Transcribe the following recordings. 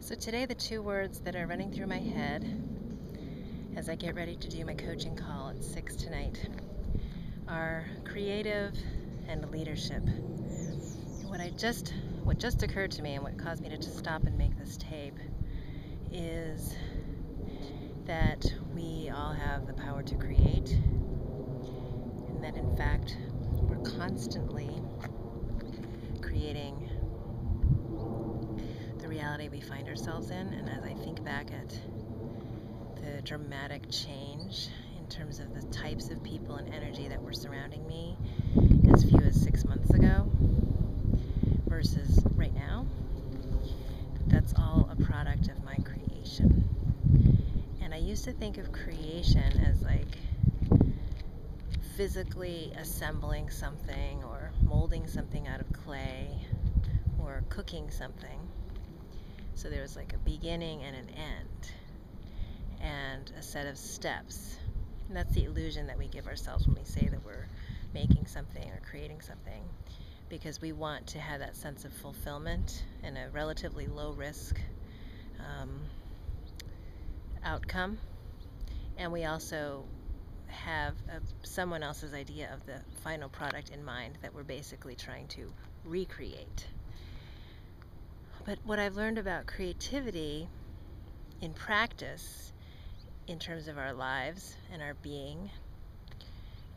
So today the two words that are running through my head as I get ready to do my coaching call at 6 tonight are creative and leadership. What just occurred to me and what caused me to just stop and make this tape is that we all have the power to create, and that in fact we're constantly creating the reality we find ourselves in. And as I think back at the dramatic change in terms of the types of people and energy that were surrounding me as few as 6 months ago versus right now, that's all a product of my creation. And I used to think of creation as like physically assembling something or molding something out of clay or cooking something. So there was like a beginning and an end and a set of steps. And that's the illusion that we give ourselves when we say that we're making something or creating something, because we want to have that sense of fulfillment and a relatively low risk outcome. And we also have someone else's idea of the final product in mind that we're basically trying to recreate. But what I've learned about creativity in practice, in terms of our lives and our being,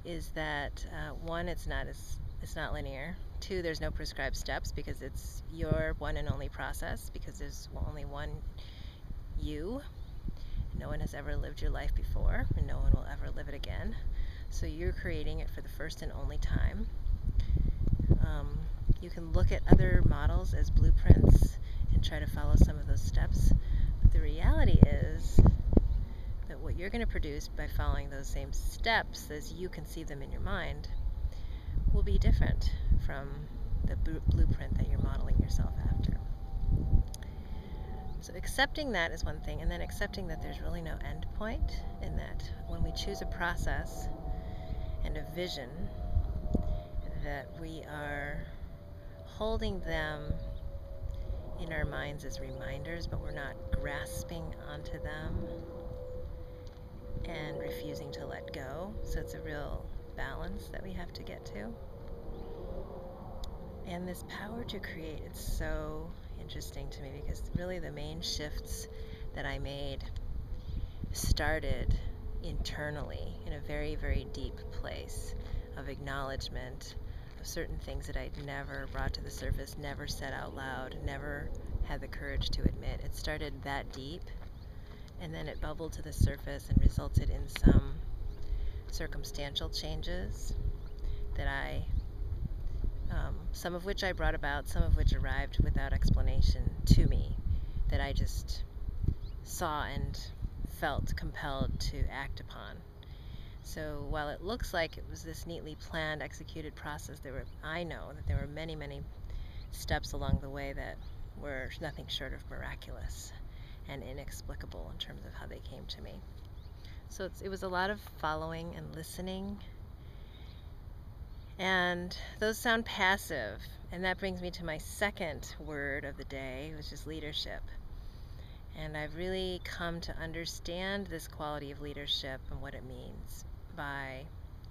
is that one, it's not linear. Two, there's no prescribed steps because it's your one and only process, because there's only one you. No one has ever lived your life before, and no one will ever live it again. So you're creating it for the first and only time. You can look at other models as blueprints and try to follow some of those steps. But the reality is that what you're going to produce by following those same steps as you conceive them in your mind will be different from the blueprint that you're modeling yourself after. So accepting that is one thing, and then accepting that there's really no end point, and that when we choose a process and a vision, that we are holding them in our minds as reminders, but we're not grasping onto them and refusing to let go. So it's a real balance that we have to get to. And this power to create, it's so interesting to me, because really the main shifts that I made started internally in a very, very deep place of acknowledgement of certain things that I'd never brought to the surface, never said out loud, never had the courage to admit. It started that deep, and then it bubbled to the surface and resulted in some circumstantial changes that some of which I brought about, some of which arrived without explanation to me, that I just saw and felt compelled to act upon. So while it looks like it was this neatly planned, executed process, I know that there were many, many steps along the way that were nothing short of miraculous and inexplicable in terms of how they came to me. So it was a lot of following and listening. And those sound passive, and that brings me to my second word of the day, which is leadership. And I've really come to understand this quality of leadership and what it means by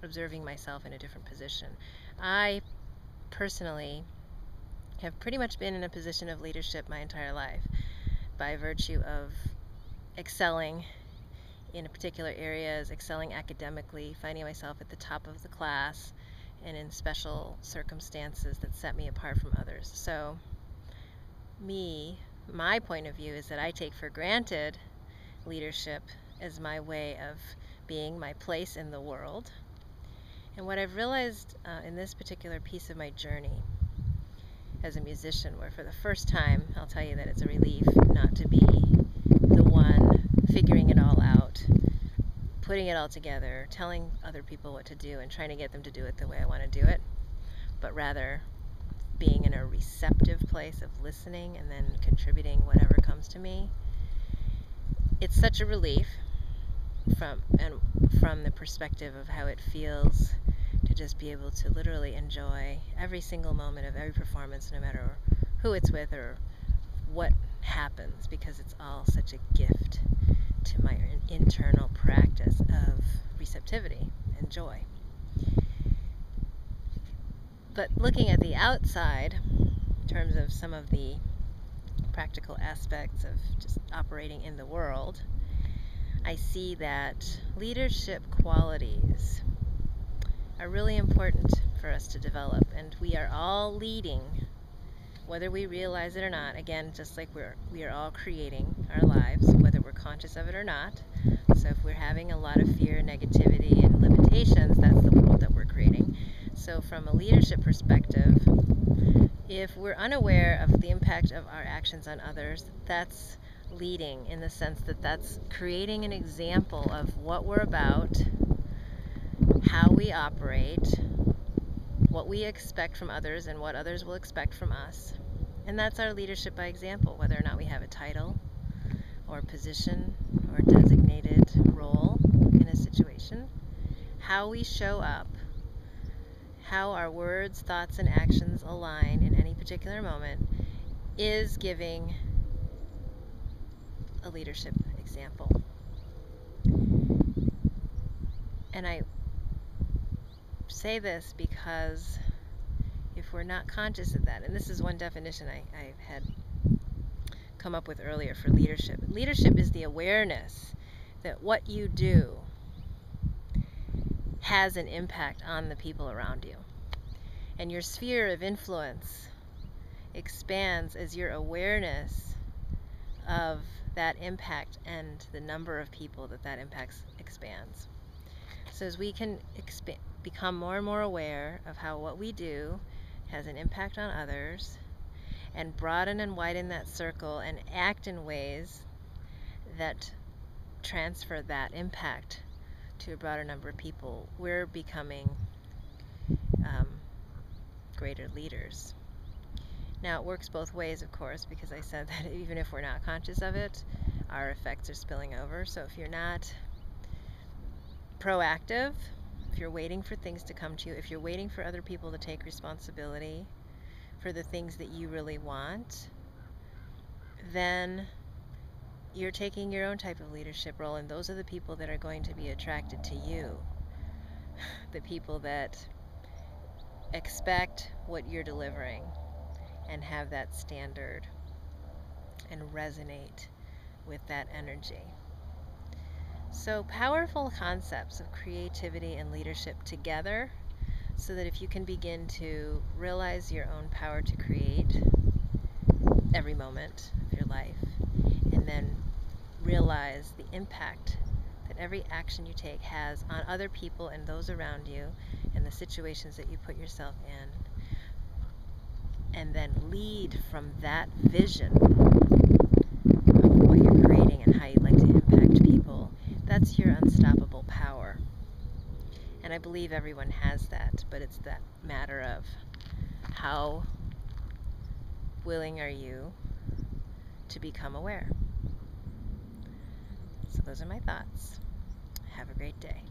observing myself in a different position. I personally have pretty much been in a position of leadership my entire life, by virtue of excelling in particular areas, excelling academically, finding myself at the top of the class, and in special circumstances that set me apart from others. So my point of view is that I take for granted leadership as my way of being, my place in the world. And what I've realized in this particular piece of my journey as a musician, where for the first time, I'll tell you that it's a relief not to be the one figuring it all out, putting it all together, telling other people what to do and trying to get them to do it the way I want to do it, but rather being in a receptive place of listening and then contributing whatever comes to me. It's such a relief from the perspective of how it feels to just be able to literally enjoy every single moment of every performance, no matter who it's with or what happens, because it's all such a gift to my internal practice of receptivity and joy. But looking at the outside, in terms of some of the practical aspects of just operating in the world, I see that leadership qualities are really important for us to develop, and we are all leading, whether we realize it or not. Again, just like we are all creating our lives, whether we're conscious of it or not. So if we're having a lot of fear, negativity, and limitations, that's the world that we're creating. So from a leadership perspective, if we're unaware of the impact of our actions on others, that's leading, in the sense that that's creating an example of what we're about, how we operate, what we expect from others, and what others will expect from us. And that's our leadership by example, whether or not we have a title or position or designated role in a situation. How we show up, how our words, thoughts, and actions align in any particular moment is giving a leadership example. And I say this because if we're not conscious of that, and this is one definition I had come up with earlier for leadership. Leadership is the awareness that what you do has an impact on the people around you. And your sphere of influence expands as your awareness of that impact and the number of people that impact expands. So as we can become more and more aware of how what we do has an impact on others, and broaden and widen that circle and act in ways that transfer that impact to a broader number of people, we're becoming greater leaders. Now, it works both ways, of course, because I said that even if we're not conscious of it, our effects are spilling over. So if you're not proactive, if you're waiting for things to come to you, if you're waiting for other people to take responsibility for the things that you really want, then you're taking your own type of leadership role, and those are the people that are going to be attracted to you. The people that expect what you're delivering and have that standard and resonate with that energy. So powerful concepts of creativity and leadership together, so that if you can begin to realize your own power to create every moment of your life, and then realize the impact that every action you take has on other people and those around you and the situations that you put yourself in, and then lead from that vision of what you're creating and how you'd like to impact people, that's your unstoppable power. And I believe everyone has that, but it's that matter of how willing are you to become aware. So those are my thoughts. Have a great day.